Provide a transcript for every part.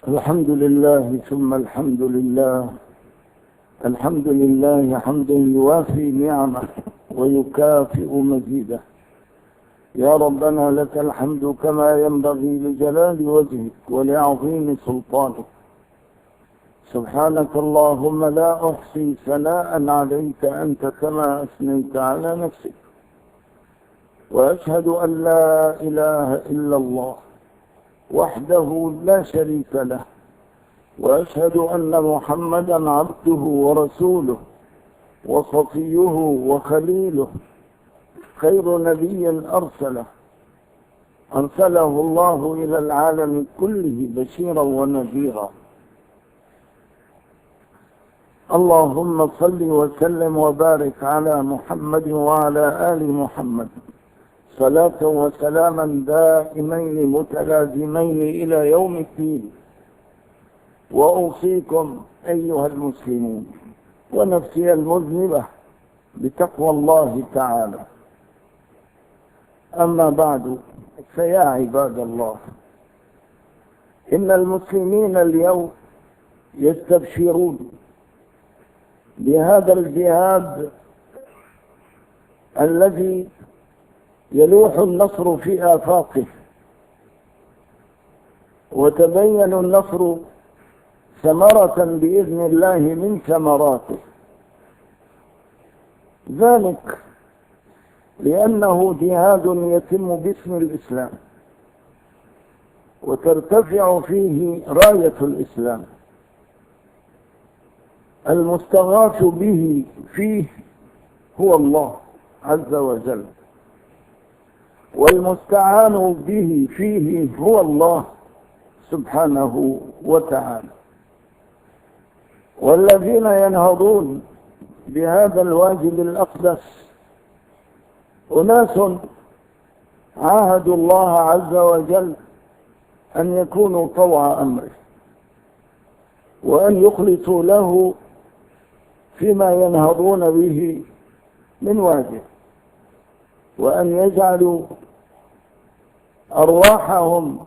الحمد لله ثم الحمد لله. الحمد لله حمدا يوافي نعمه ويكافئ مزيده. يا ربنا لك الحمد كما ينبغي لجلال وجهك ولعظيم سلطانك. سبحانك اللهم لا أحصي ثناء عليك أنت كما أثنيت على نفسك. وأشهد أن لا إله إلا الله وحده لا شريك له، وأشهد أن محمدا عبده ورسوله وصفيه وخليله، خير نبي أرسله الله إلى العالم كله بشيرا ونذيرا. اللهم صل وسلم وبارك على محمد وعلى آل محمد صلاة وسلاما دائمين متلازمين إلى يوم الدين. وأوصيكم أيها المسلمون ونفسي المذنبة بتقوى الله تعالى. أما بعد، فيا عباد الله، إن المسلمين اليوم يستبشرون بهذا الجهاد الذي يلوح النصر في آفاقه، وتبين النصر ثمرة بإذن الله من ثمراته، ذلك لأنه جهاد يتم باسم الإسلام وترتفع فيه راية الإسلام. المستغاث به فيه هو الله عز وجل، والمستعان به فيه هو الله سبحانه وتعالى. والذين ينهضون بهذا الواجب الأقدس أناس عاهدوا الله عز وجل أن يكونوا طوع أمره، وأن يخلصوا له فيما ينهضون به من واجب، وأن يجعلوا أرواحهم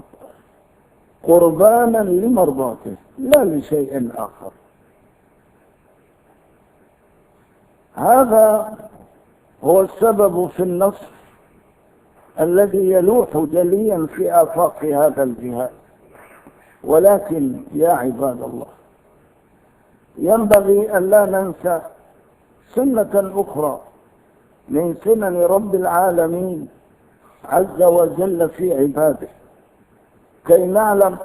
قربانا لمرضاته لا لشيء آخر. هذا هو السبب في النصر الذي يلوح جليا في آفاق هذا الجهاد. ولكن يا عباد الله، ينبغي أن لا ننسى سنة أخرى من سنن رب العالمين عز وجل في عباده، كي نعلم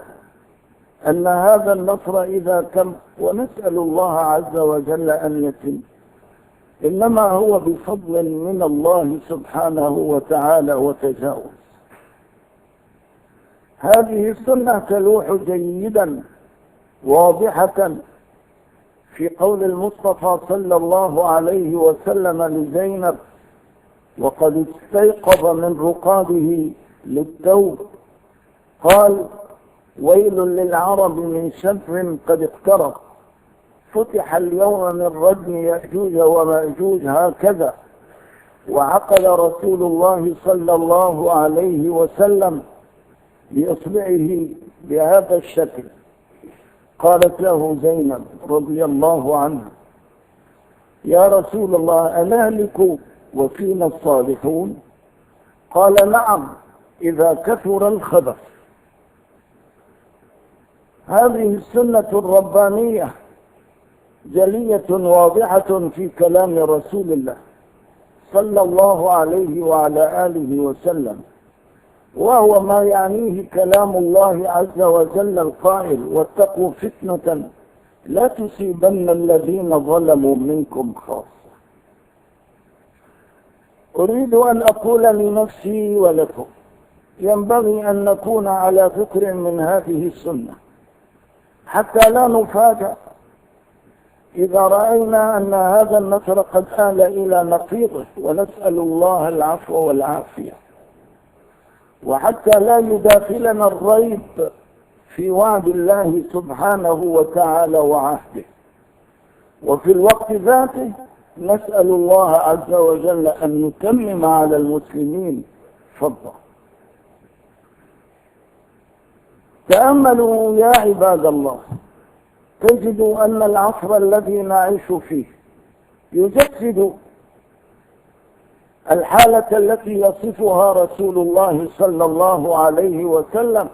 أن هذا النصر إذا تم، ونسأل الله عز وجل أن يتم، إنما هو بفضل من الله سبحانه وتعالى وتجاوز. هذه السنة تلوح جيدا واضحة في قول المصطفى صلى الله عليه وسلم لزينب وقد استيقظ من رقاده للتوب، قال: ويل للعرب من شر قد اقترب، فتح اليوم من ردم يأجوج ومأجوج هكذا. وعقد رسول الله صلى الله عليه وسلم بإصبعه بهذا الشكل. قالت له زينب رضي الله عنها: يا رسول الله، أنهلك وفينا الصالحون؟ قال: نعم، إذا كثر الخبث. هذه السنة الربانية جلية واضحة في كلام رسول الله صلى الله عليه وعلى آله وسلم، وهو ما يعنيه كلام الله عز وجل القائل: واتقوا فتنة لا تصيبن الذين ظلموا منكم خاصة. أريد أن أقول لنفسي ولكم، ينبغي أن نكون على فكر من هذه السنة حتى لا نفاجأ إذا رأينا أن هذا النصر قد آل إلى نقيضه، ونسأل الله العفو والعافية. وحتى لا يداخلنا الريب في وعد الله سبحانه وتعالى وعهده، وفي الوقت ذاته نسأل الله عز وجل أن يتمم على المسلمين فضله. تأملوا يا عباد الله، تجدوا أن العصر الذي نعيش فيه يجسد الحالة التي يصفها رسول الله صلى الله عليه وسلم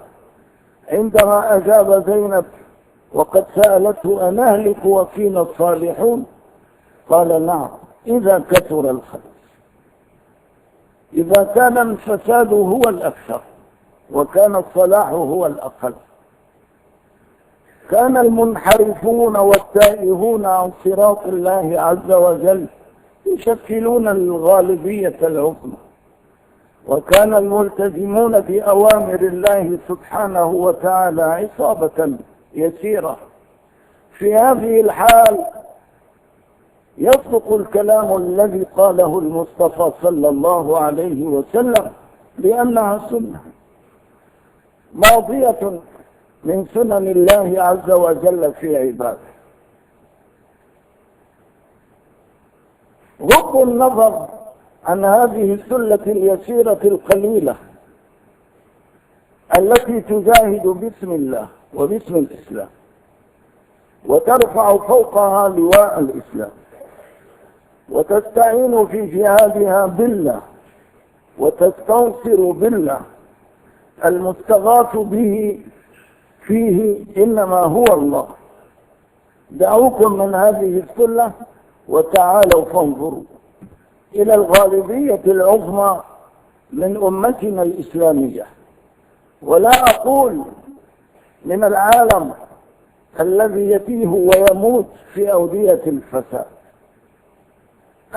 عندما أجاب زينب وقد سألته أنهلك وفينا الصالحون؟ قال نعم، إذا كثر الخبث، إذا كان الفساد هو الأكثر وكان الصلاح هو الأقل. كان المنحرفون والتائهون عن صراط الله عز وجل يشكلون الغالبية العظمى، وكان الملتزمون بأوامر الله سبحانه وتعالى عصابة يسيرة. في هذه الحال يصدق الكلام الذي قاله المصطفى صلى الله عليه وسلم لأنها سنة ماضية من سنن الله عز وجل في عباده. غض النظر عن هذه السلة اليسيرة القليلة التي تجاهد باسم الله وباسم الإسلام وترفع فوقها لواء الإسلام وتستعين في جهادها بالله وتستنصر بالله، المستغاث به فيه إنما هو الله. دعوكم من هذه السلة وتعالوا فانظروا إلى الغالبية العظمى من أمتنا الإسلامية، ولا أقول من العالم الذي يتيه ويموت في أودية الفساد.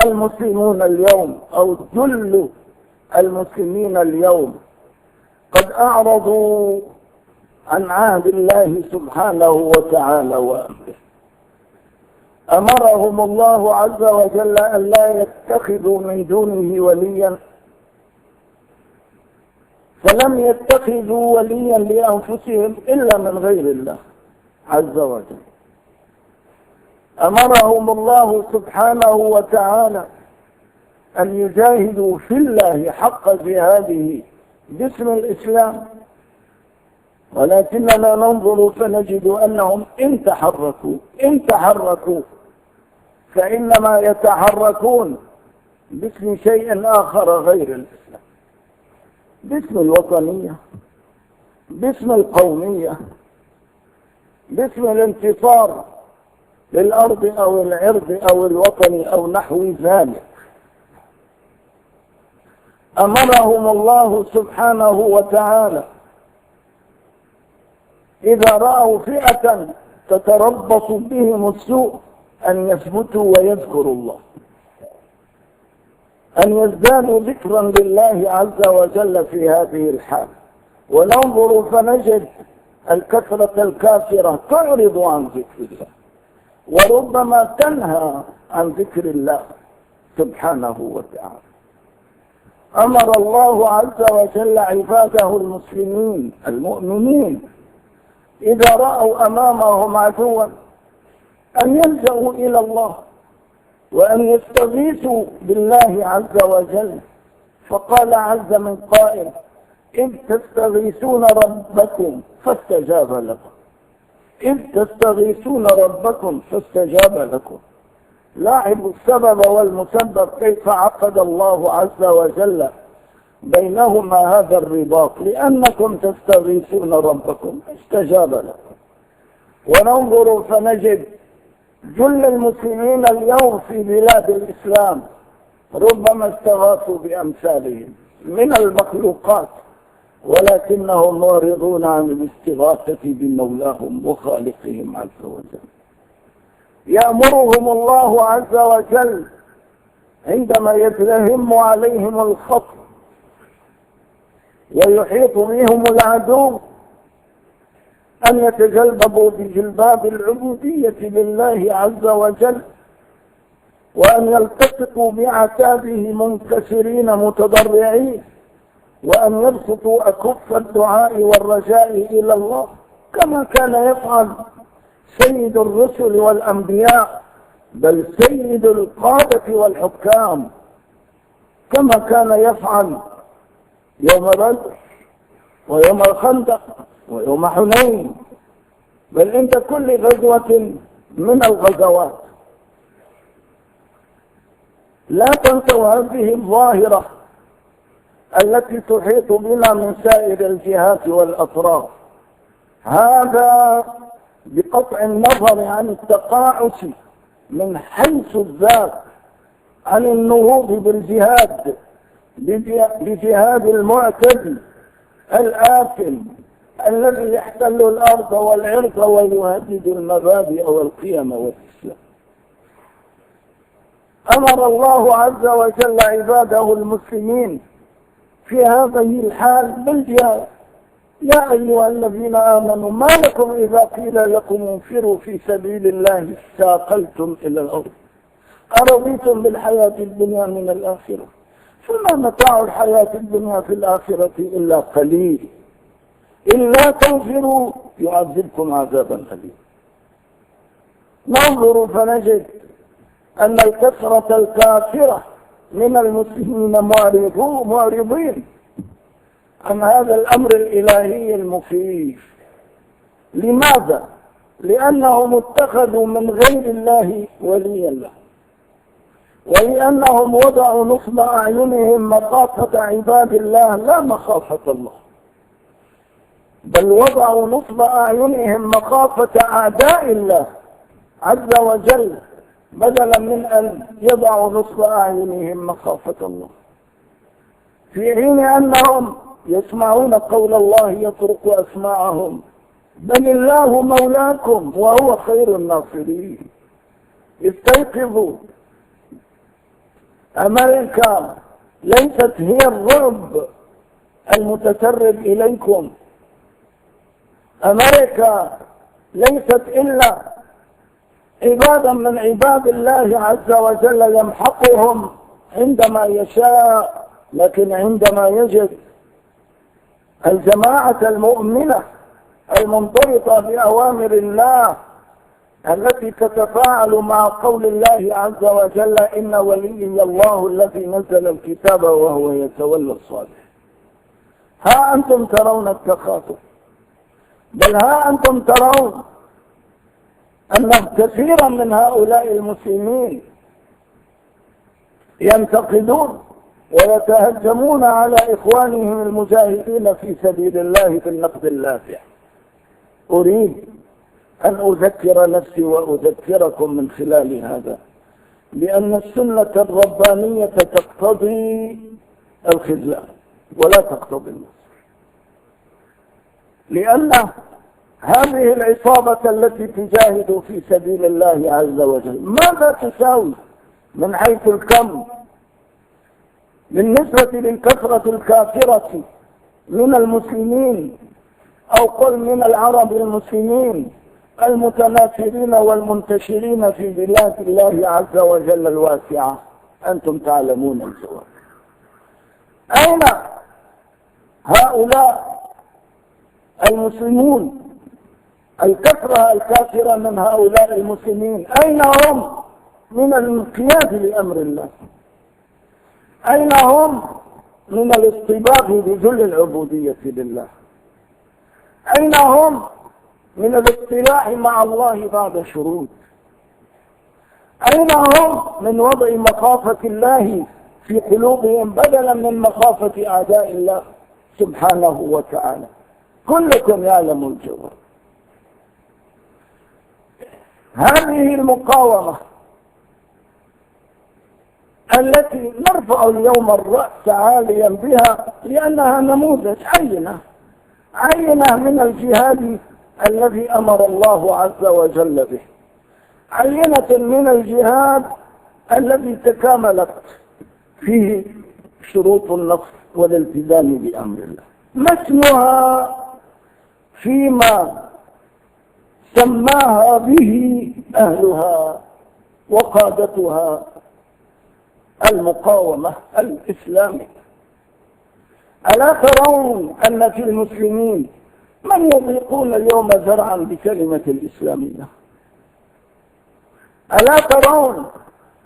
المسلمون اليوم أو جل المسلمين اليوم قد أعرضوا عن عهد الله سبحانه وتعالى وأمره. أمرهم الله عز وجل أن لا يتخذوا من دونه وليا، فلم يتخذوا وليا لأنفسهم إلا من غير الله عز وجل. أمرهم الله سبحانه وتعالى أن يجاهدوا في الله حق جهاده باسم الإسلام، ولكننا ننظر فنجد أنهم إن تحركوا فإنما يتحركون باسم شيء آخر غير الإسلام، باسم الوطنية، باسم القومية، باسم الانتصار للأرض أو العرض أو الوطن أو نحو ذلك. أمرهم الله سبحانه وتعالى إذا رأوا فئة تتربص بهم السوء أن يثبتوا ويذكروا الله، أن يزدادوا ذكرا لله عز وجل في هذه الحال. وننظر فنجد الكثرة الكافرة تعرض عن ذكر الله وربما تنهى عن ذكر الله سبحانه وتعالى. أمر الله عز وجل عباده المسلمين المؤمنين إذا رأوا أمامهم عدوا أن يلجأوا إلى الله وأن يستغيثوا بالله عز وجل. فقال عز من قائل: إذ تستغيثون ربكم فاستجاب لكم، إذ تستغيثون ربكم فاستجاب لكم. لاحظوا السبب والمسبب كيف عقد الله عز وجل بينهما هذا الرباط، لأنكم تستغيثون ربكم استجاب لكم. وننظر فنجد جل المسلمين اليوم في بلاد الإسلام ربما استغاثوا بأمثالهم من المخلوقات، ولكنهم معرضون عن الاستغاثة بمولاهم وخالقهم عز وجل. يأمرهم الله عز وجل عندما يتلهم عليهم الخطر ويحيط بهم العدو أن يتجلبوا بجلباب العبودية لله عز وجل، وأن يلتقطوا بعتابه منكسرين متضرعين، وأن يبسطوا أكف الدعاء والرجاء إلى الله كما كان يفعل سيد الرسل والأنبياء، بل سيد القادة والحكام، كما كان يفعل يوم بدر ويوم الخندق ويوم حنين، بل عند كل غزوة من الغزوات. لا تنسوا هذه الظاهرة التي تحيط بنا من سائر الجهات والأطراف. هذا بقطع النظر عن التقاعس من حيث الذات عن النهوض بالجهاد، بجهاد المعتدي الآثم الذي يحتل الأرض والعرض ويهدد المبادئ والقيم والإسلام. أمر الله عز وجل عباده المسلمين في هذه الحال بالجهاد. يا أيها الذين آمنوا ما لكم إذا قيل لكم انفروا في سبيل الله استاقلتم إلى الأرض أرضيتم بالحياة الدنيا من الآخرة فما متاع الحياة الدنيا في الآخرة إلا قليل إلا تنفروا يعذبكم عذابا أليما. ننظر فنجد أن الكثرة الكافرة من المسلمين معرضين عن هذا الأمر الإلهي المخيف. لماذا؟ لأنهم اتخذوا من غير الله وليا له، ولأنهم وضعوا نصب أعينهم مخافة عباد الله لا مخافة الله، بل وضعوا نصب أعينهم مخافة أعداء الله عز وجل بدلا من أن يضعوا نصب أعينهم مخافة الله، في حين أنهم يسمعون قول الله يطرق أسماعهم بل الله مولاكم وهو خير الناصرين. استيقظوا، أمريكا ليست هي الرعب المتسرب إليكم، أمريكا ليست إلا عبادا من عباد الله عز وجل يمحقهم عندما يشاء، لكن عندما يجد الجماعة المؤمنة المنضبطة بأوامر الله التي تتفاعل مع قول الله عز وجل إن وليي الله الذي نزل الكتاب وهو يتولى الصالح. ها أنتم ترون التخاطب، بل ها أنتم ترون أن كثيرا من هؤلاء المسلمين ينتقدون ويتهجمون على إخوانهم المجاهدين في سبيل الله بالنقد اللاذع. أريد أن أذكر نفسي وأذكركم من خلال هذا بأن السنة الربانية تقتضي الخذلان ولا تقتضي النصر، لأن هذه العصابة التي تجاهد في سبيل الله عز وجل ماذا تساوي من حيث الكم بالنسبة للكثرة الكافرة من المسلمين، أو قل من العرب المسلمين المتناثرين والمنتشرين في بلاد الله عز وجل الواسعة؟ أنتم تعلمون الجواب. أين هؤلاء المسلمون الكثرة الكافرة من هؤلاء المسلمين؟ أين هم من الانقياد لأمر الله؟ أين هم من الاصطباغ بذل العبودية لله؟ أين هم من الاصطلاح مع الله بعد شروط؟ أين هم من وضع مخافة الله في قلوبهم بدلا من مخافة أعداء الله سبحانه وتعالى؟ كلكم يعلم الجواب. هذه المقاومة التي نرفع اليوم الرأس عاليا بها لأنها نموذج عينة من الجهاد الذي أمر الله عز وجل به، عينة من الجهاد الذي تكاملت فيه شروط النصر والالتزام بأمر الله. مثلها فيما سماها به أهلها وقادتها المقاومة الإسلامية. ألا ترون أن في المسلمين من يضيقون اليوم ذرعا بكلمة الإسلامية؟ ألا ترون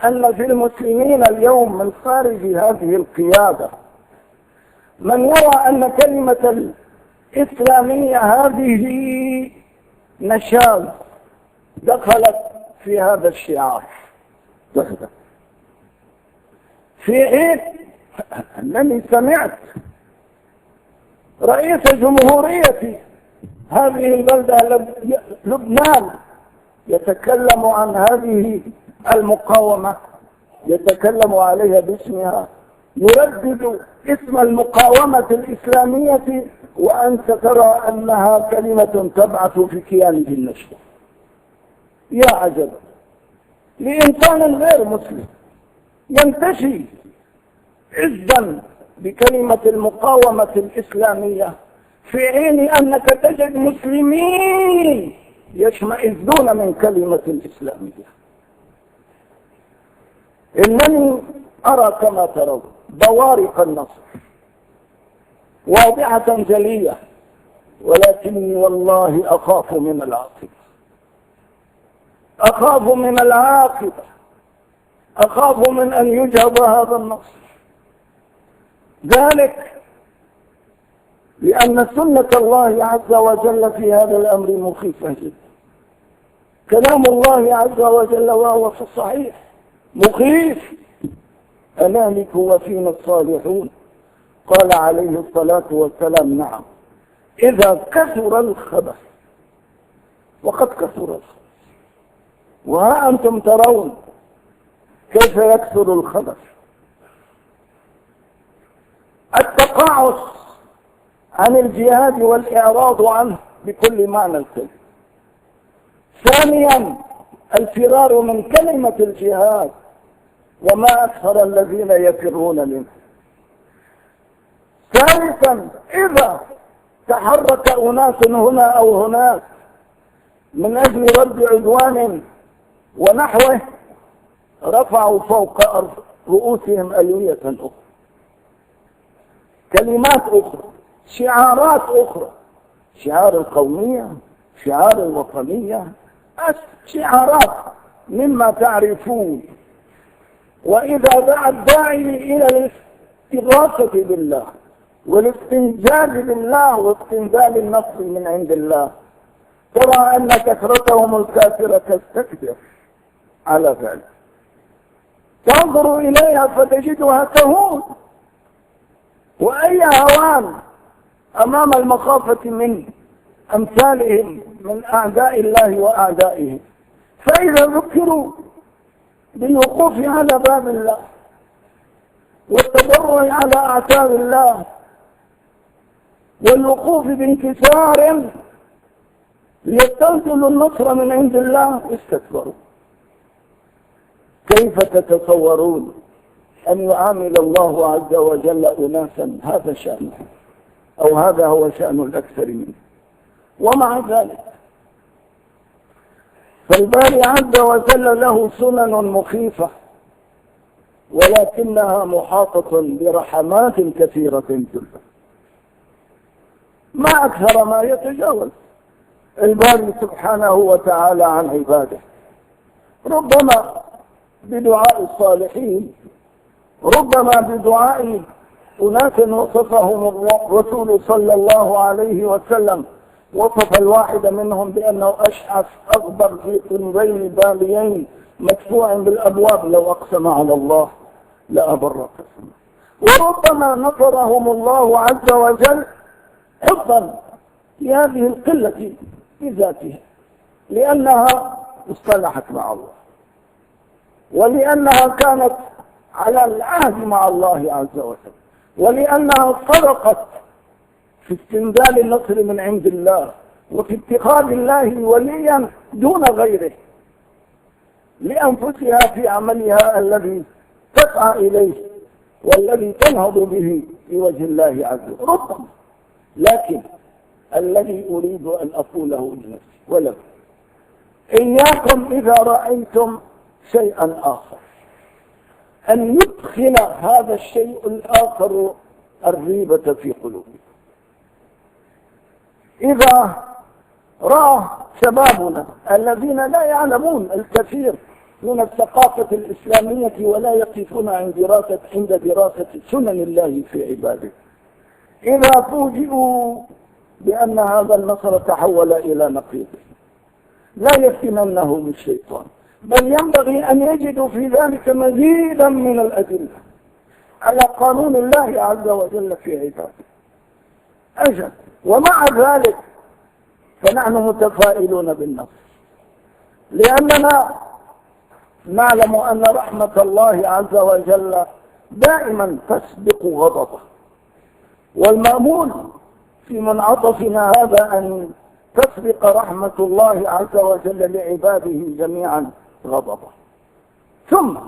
أن في المسلمين اليوم من خارج هذه القيادة من يرى أن كلمة إسلامية هذه نشاز دخلت في هذا الشعار. في حين أنني سمعت رئيس جمهورية هذه البلدة لبنان يتكلم عن هذه المقاومة، يتكلم عليها باسمها، يردد اسم المقاومة الإسلامية، وأنت ترى أنها كلمة تبعث في كيانه النشوة. يا عجب لإنسان غير مسلم ينتشي عزا بكلمة المقاومة الإسلامية، في حين أنك تجد مسلمين يشمئزون من كلمة الإسلامية. إنني أرى كما ترون بوارق النصر واضحة جلية، ولكني والله أخاف من العاقبة، أخاف من العاقبة، أخاف من أن يجهض هذا النصر. ذلك لأن سنة الله عز وجل في هذا الأمر مخيفة جدا. كلام الله عز وجل وهو في الصحيح مخيف. أنامك وفينا الصالحون، قال عليه الصلاة والسلام نعم إذا كثر الخبث، وقد كثر الخبث، وها أنتم ترون كيف يكثر الخبث. التقاعس عن الجهاد والإعراض عنه بكل معنى الكلمة. ثانيا الفرار من كلمة الجهاد، وما أكثر الذين يفرون منه. ثالثا إذا تحرك أناس هنا أو هناك من أجل رد عدوان ونحوه، رفعوا فوق رؤوسهم ألوية أخرى، كلمات أخرى، شعارات أخرى، شعار القومية، شعار الوطنية، شعارات مما تعرفون. وإذا دعا الداعي إلى الاستغاثة بالله والاستنجاد بالله واستنزال النصر من عند الله، ترى أن كثرتهم الكافرة تستكبر على ذلك. تنظر إليها فتجدها تهون، وأي هوان أمام المخافة من أمثالهم من أعداء الله وأعدائهم. فإذا ذكروا بالوقوف على باب الله والتضرع على أعتاب الله والوقوف بانكسار ليستنزلوا النصر من عند الله استكبروا. كيف تتصورون أن يعامل الله عز وجل أناسا هذا شأنه، أو هذا هو شأن الأكثر منه؟ ومع ذلك فالباري عز وجل له سنن مخيفة، ولكنها محاطة برحمات كثيرة جدا. ما أكثر ما يتجاوز الباري سبحانه وتعالى عن عباده، ربما بدعاء الصالحين، ربما بدعاء أناس وصفهم الرسول صلى الله عليه وسلم، وصف الواحد منهم بأنه أشعث أغبر في قنبين باليين مدفوع بالأبواب، لو أقسم على الله لأبر قسمه. وربما نصرهم الله عز وجل حفظا لهذه القلة بذاتها، لأنها اصطلحت مع الله، ولأنها كانت على العهد مع الله عز وجل، ولأنها صدقت في استنزال النصر من عند الله، وفي اتخاذ الله وليا دون غيره لأنفسها في عملها الذي تسعى إليه والذي تنهض به لوجه الله عز وجل. ربما لكن الذي أريد أن أقوله لنفسي ولكم، إياكم إذا رأيتم شيئا آخر أن يدخل هذا الشيء الآخر الريبة في قلوبكم. إذا رأى شبابنا الذين لا يعلمون الكثير من الثقافة الإسلامية ولا يقفون عند دراسة سنن الله في عباده، إذا فوجئوا بأن هذا النصر تحول إلى نقيضه. لا يفتننهم الشيطان، بل ينبغي أن يجدوا في ذلك مزيدا من الأدلة على قانون الله عز وجل في عباده. أجل، ومع ذلك فنحن متفائلون بالنصر، لأننا نعلم أن رحمة الله عز وجل دائما تسبق غضبه، والمأمول في منعطفنا هذا أن تسبق رحمة الله عز وجل لعباده جميعا غضبه. ثم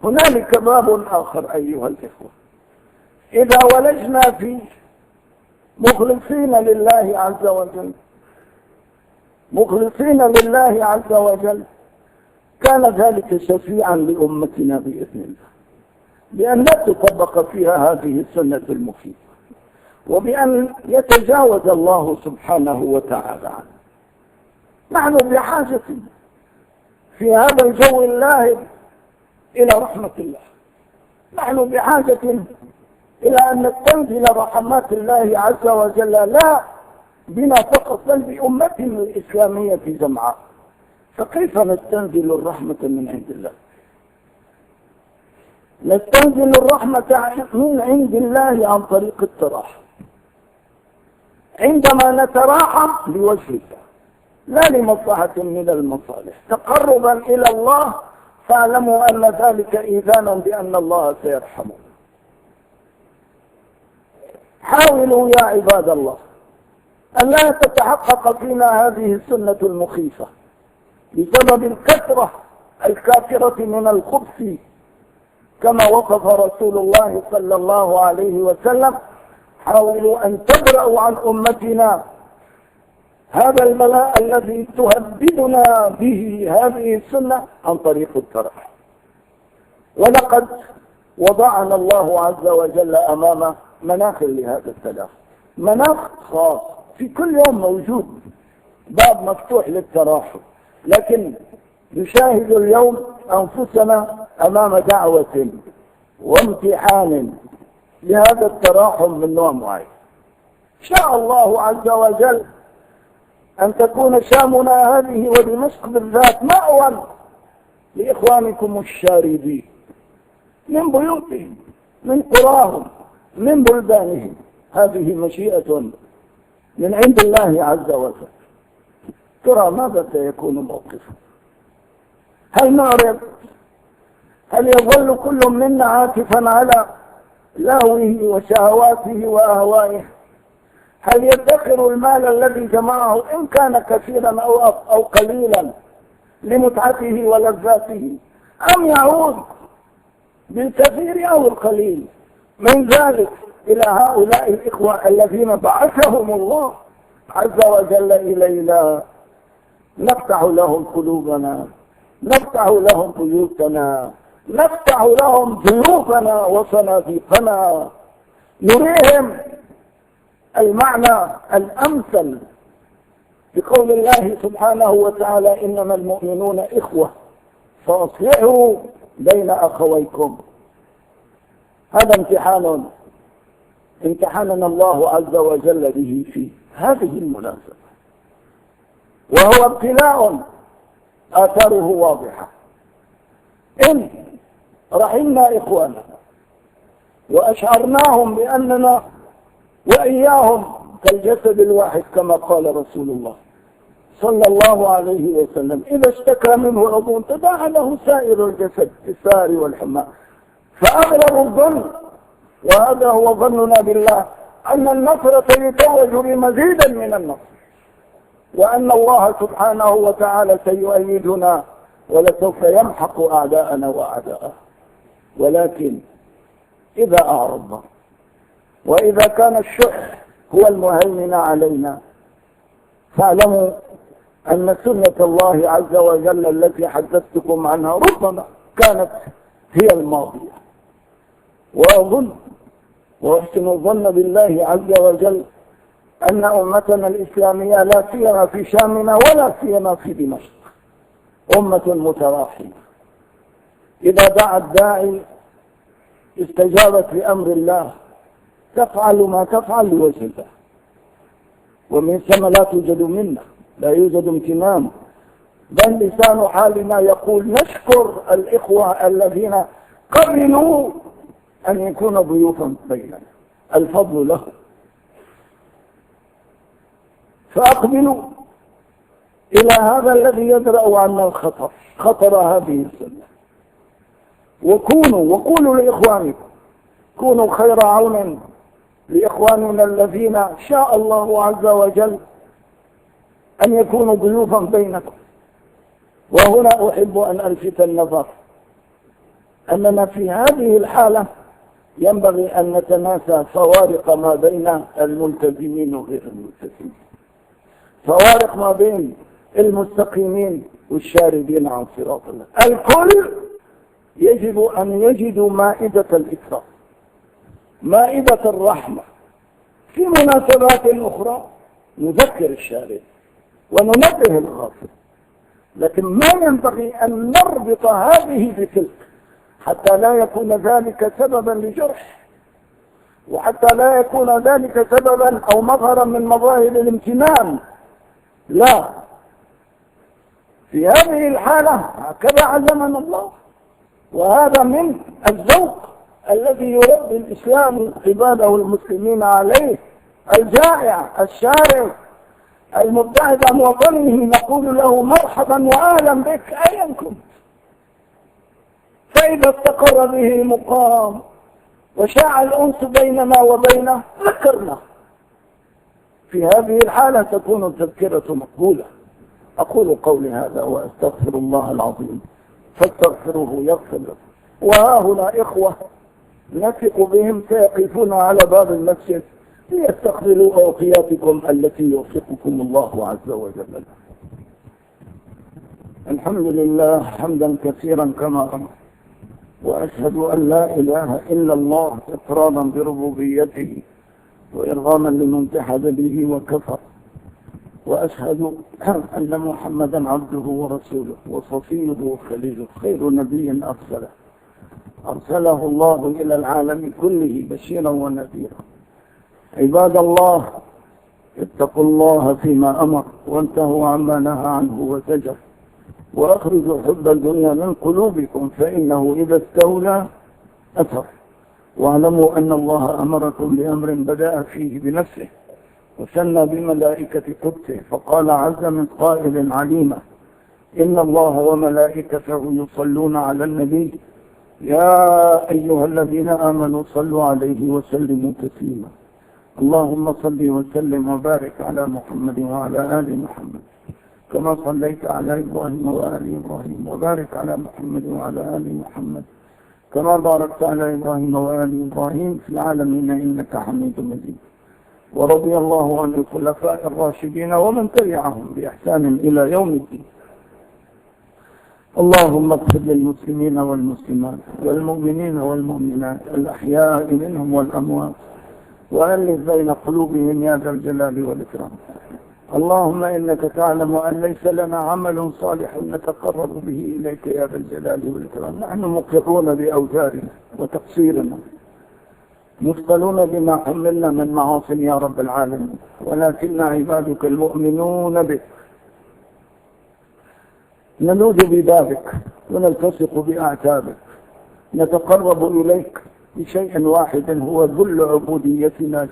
هنالك باب آخر أيها الإخوة، إذا ولجنا فيه مخلصين لله عز وجل، مخلصين لله عز وجل، كان ذلك شفيعا لأمتنا بإذن الله، بأن لا تطبق فيها هذه السنة المفيدة، وبأن يتجاوز الله سبحانه وتعالى عنه. نحن بحاجة في هذا الجو اللاهب إلى رحمة الله، نحن بحاجة إلى أن نستنزل رحمات الله عز وجل لا بنا فقط بل بأمتنا الإسلامية جمعاء. فكيف نستنزل الرحمة من عند الله؟ نستنزل الرحمة من عند الله عن طريق التراحم. عندما نتراحم لوجه الله لا لمصلحة من المصالح، تقربا إلى الله، فاعلموا أن ذلك إيذانا بأن الله سيرحمه. حاولوا يا عباد الله أن لا تتحقق فينا هذه السنة المخيفة بسبب الكثرة الكافرة من الخبث، كما وصف رسول الله صلى الله عليه وسلم: حاولوا أن تبرأوا عن أمتنا هذا البلاء الذي تهددنا به هذه السنة عن طريق الترحم. ولقد وضعنا الله عز وجل أمام مناخ لهذا التلاف، مناخ خاص في كل يوم موجود باب مفتوح للتراحم، لكن نشاهد اليوم أنفسنا أمام دعوة وامتحان لهذا التراحم من نوع معين. شاء الله عز وجل أن تكون شامنا هذه ودمشق بالذات مأوى لإخوانكم الشاردين من بيوتهم، من قراهم، من بلدانهم. هذه مشيئة من عند الله عز وجل. ترى ماذا سيكون موقفه؟ هل نعرض؟ هل يظل كل منا عاكفا على لهوه وشهواته وأهوائه؟ هل يدخر المال الذي جمعه إن كان كثيرا أو قليلا لمتعته ولذاته، أم يعود بالكثير أو القليل من ذلك إلى هؤلاء الإخوة الذين بعثهم الله عز وجل إلينا؟ نفتح لهم قلوبنا، نفتح لهم بيوتنا، نفتح لهم ضيوفنا وصناديقنا، نريهم المعنى الأمثل بقول الله سبحانه وتعالى: إنما المؤمنون إخوة فأصلحوا بين أخويكم. هذا امتحاننا الله عز وجل به في هذه المناسبة، وهو ابتلاء آثاره واضحة. إن رحمنا إخواننا وأشعرناهم بأننا وإياهم كالجسد الواحد، كما قال رسول الله صلى الله عليه وسلم: إذا اشتكى منه عضو تداعى له سائر الجسد بالسهر والحمى. فأغلب الظن، وهذا هو ظننا بالله، أن النصر سيتوج بمزيد من النصر، وأن الله سبحانه وتعالى سيؤيدنا ولسوف يمحق أعداءنا وأعداءه. ولكن إذا أعرضنا وإذا كان الشح هو المهيمن علينا، فاعلموا أن سنة الله عز وجل التي حدثتكم عنها ربما كانت هي الماضية. وأظن وأحسن الظن بالله عز وجل أن أمتنا الإسلامية لا سيما في شامنا ولا سيما في دمشق أمة متراحمة. إذا دعا الداعي استجابت لأمر الله، تفعل ما تفعل لوجه الله. ومن ثم لا توجد منه، لا يوجد امتنان، بل لسان حالنا يقول نشكر الإخوة الذين قبلوا أن يكون ضيوفا بيننا، الفضل له. فأقبلوا إلى هذا الذي يدرأ عنا الخطر، خطر هذه السنة، وقولوا لإخوانكم، كونوا خير عون لإخواننا الذين شاء الله عز وجل أن يكونوا ضيوفا بينكم. وهنا أحب أن ألفت النظر أننا في هذه الحالة ينبغي أن نتناسى فوارق ما بين الملتزمين وغير الملتزمين، فوارق ما بين المستقيمين والشاردين عن صراط الله. الكل يجب أن يجدوا مائدة الإكرام، مائدة الرحمة. في مناسبات أخرى نذكر الشارد وننبه الغافل، لكن ما ينبغي أن نربط هذه بتلك حتى لا يكون ذلك سببا لجرح، وحتى لا يكون ذلك سببا أو مظهرا من مظاهر الامتنان. لا، في هذه الحالة هكذا علمنا الله، وهذا من الذوق الذي يربي الإسلام عباده المسلمين عليه. الجائع الشارد المبتعد عن وطنه نقول له مرحبا وأهلا بك أيا كنت، فإذا استقر به المقام وشاع الأنس بيننا وبينه ذكرنا. في هذه الحالة تكون التذكرة مقبولة. أقول قولي هذا وأستغفر الله العظيم فاستغفروه يغفر لكم. وها هنا إخوة نثق بهم سيقفون على باب المسجد ليستقبلوا أوقياتكم التي يوفقكم الله عز وجل. الحمد لله حمدا كثيرا كما أمر، وأشهد أن لا إله إلا الله إقرارا بربوبيته وإرغاما لمن جحد به وكفر، وأشهد أن محمدا عبده ورسوله وصفيه وخليله، خير نبي أرسله الله إلى العالم كله بشيرا ونذيرا. عباد الله، اتقوا الله فيما أمر وانتهوا عما نهى عنه وزجر، وأخرجوا حب الدنيا من قلوبكم فإنه إذا استولى أثر. واعلموا أن الله أمركم بأمر بدأ فيه بنفسه وثنى بملائكة قدسه، فقال عز من قائل عليما: إن الله وملائكته يصلون على النبي يا أيها الذين آمنوا صلوا عليه وسلموا تسليما. اللهم صل وسلم وبارك على محمد وعلى آل محمد كما صليت على إبراهيم وآل إبراهيم، وبارك على محمد وعلى آل محمد كما باركت على إبراهيم وآل إبراهيم في العالمين إنك حميد مجيد. ورضي الله عن الخلفاء الراشدين ومن تبعهم بإحسان إلى يوم الدين. اللهم اغفر للمسلمين والمسلمات والمؤمنين والمؤمنات الأحياء منهم والأموات، وألف بين قلوبهم يا ذا الجلال والإكرام. اللهم إنك تعلم أن ليس لنا عمل صالح نتقرب به إليك يا ذا الجلال والإكرام. نحن مقرون بأوزارنا وتقصيرنا، مثقلون بما حملنا من معاصي يا رب العالمين، ولكن عبادك المؤمنون بك نلوذ ببابك ونلتصق بأعتابك، نتقرب إليك بشيء واحد هو ذل عبوديتنا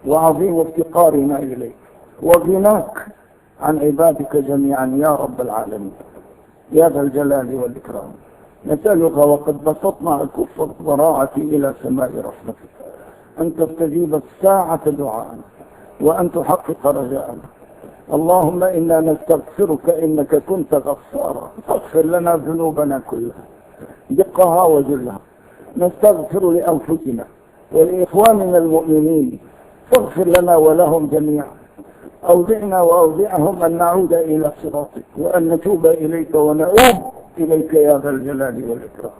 وعظيم افتقارنا إليك وغناك عن عبادك جميعا يا رب العالمين يا ذا الجلال والإكرام. نسألك وقد بسطنا الكف الضراعة إلى سماء رحمتك أن تستجيب الساعة دعاءنا وأن تحقق رجاءنا. اللهم إنا نستغفرك إنك كنت غفارا فاغفر لنا ذنوبنا كلها دقها وجلها. نستغفر لأنفسنا ولإخواننا المؤمنين فاغفر لنا ولهم جميعا. أوزعنا وأوزعهم أن نعود إلى صراطك وأن نتوب إليك ونعود إليك يا ذا الجلال والإكرام.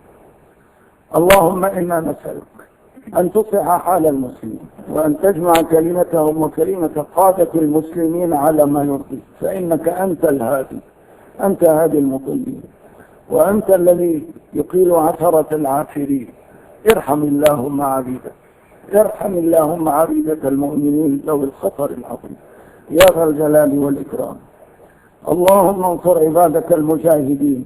اللهم إنا نسألك أن تصلح حال المسلمين وأن تجمع كلمتهم وكلمة قادة المسلمين على ما يرضيك، فإنك أنت الهادي، أنت هادي المضلين، وأنت الذي يقيل عثرة العاثرين. ارحم اللهم عبيدك، ارحم اللهم عبيدك المؤمنين ذوي الخطر العظيم. يا ذا الجلال والإكرام. اللهم انصر عبادك المجاهدين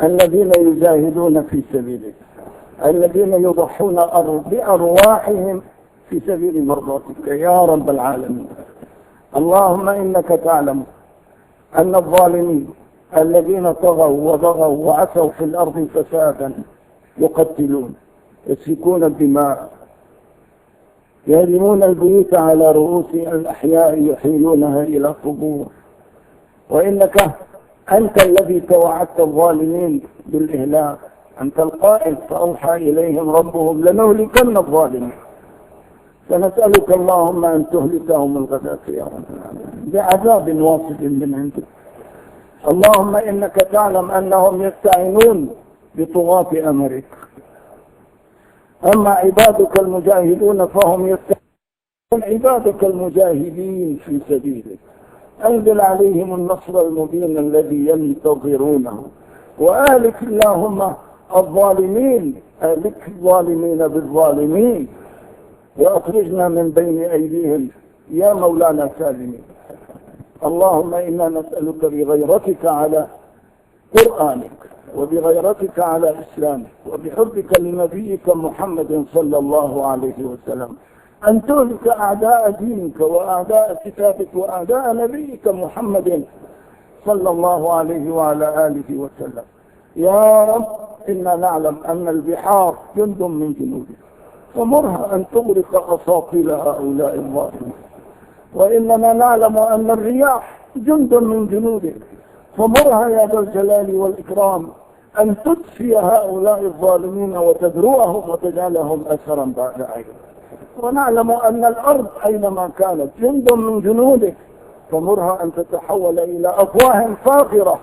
الذين يجاهدون في سبيلك، الذين يضحون بأرواحهم في سبيل مرضاتك يا رب العالمين. اللهم إنك تعلم أن الظالمين الذين طغوا وبغوا وعثوا في الأرض فسادا يقتلون، يسفكون الدماء، يهدمون البيوت على رؤوس الأحياء، يحيلونها إلى القبور، وإنك أنت الذي توعدت الظالمين بالإهلاك، أنت القائل فأوحى إليهم ربهم لنهلكن الظالمين. فنسألك اللهم أن تهلكهم الغداة يا رب العالمين بعذاب واصب من عندك. اللهم إنك تعلم أنهم يستعينون بطغاة أمرك، أما عبادك المجاهدون فهم يستعينون عبادك المجاهدين في سبيلك. أنزل عليهم النصر المبين الذي ينتظرونه، وآلك اللهم الظالمين، آلك الظالمين بالظالمين، وأخرجنا من بين أيديهم يا مولانا سالمين. اللهم إنا نسألك بغيرتك على قرآنك، وبغيرتك على إسلامك، وبحبك لنبيك محمد صلى الله عليه وسلم أن تهلك أعداء دينك وأعداء كتابك وأعداء نبيك محمد صلى الله عليه وعلى آله وسلم. يا رب إنا نعلم أن البحار جند من جنودك، فمرها أن تغرق أساطيل هؤلاء الظالمين، وإننا نعلم أن الرياح جند من جنودك، فمرها يا ذا الجلال والإكرام أن تطفي هؤلاء الظالمين وتدروهم وتجعلهم أثرا بعد عين. ونعلم أن الأرض أينما كانت جند من جنودك، فمرها أن تتحول إلى أفواه فاقرة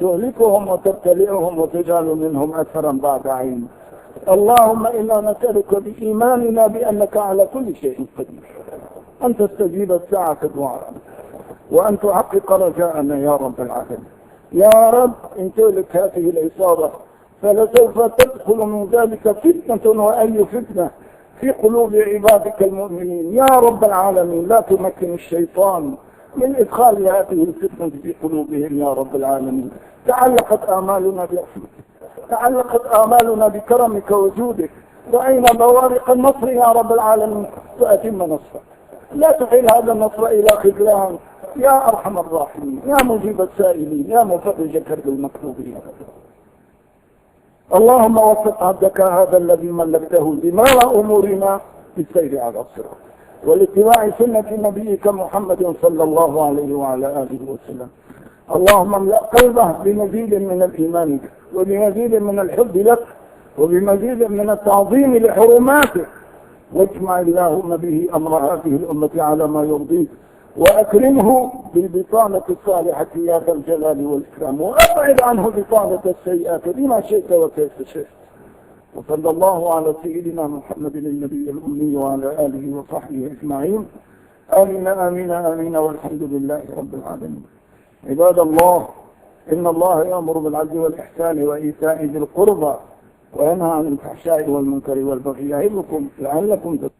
تهلكهم وتبتلعهم وتجعل منهم أثرا بعد عين. اللهم إنا نسألك بإيماننا بأنك على كل شيء قدير أن تستجيب الساعة دعاءنا، وأن تحقق رجاءنا يا رب العالمين. يا رب إن تهلك هذه العصابة فلسوف تدخل من ذلك فتنة، وأي فتنة في قلوب عبادك المؤمنين يا رب العالمين. لا تمكن الشيطان من إدخال هذه الفتنة في قلوبهم يا رب العالمين. تعلقت آمالنا برحمتك، تعلقت آمالنا بكرمك وجودك، رأينا بوارق النصر يا رب العالمين، فأتم نصرك. لا تحيل هذا النصر إلى خذلان يا أرحم الراحمين، يا مجيب السائلين، يا مفرج كرب المكروبين. اللهم وفق عبدك هذا الذي ملكته دماء أمورنا بالسير على الصراط والاتباع سنة نبيك محمد صلى الله عليه وعلى آله وسلم. اللهم املأ قلبه بمزيد من الإيمان بك، وبمزيد من الحب لك، وبمزيد من التعظيم لحرماتك، واجمع اللهم به أمر هذه الأمة على ما يرضيك، وأكرمه بالبطانة الصالحة يا ذا الجلال والإكرام، وأبعد عنه بطانة السيئات بما شئت وكيف شئت. وصلى الله على سيدنا محمد النبي الأمي وعلى آله وصحبه أجمعين. آمين آمين آمين، والحمد لله رب العالمين. عباد الله، إن الله يأمر بالعدل والإحسان وإيتاء ذي القربى، وينهى عن الفحشاء والمنكر والبغي، يعظكم لعلكم تتقون.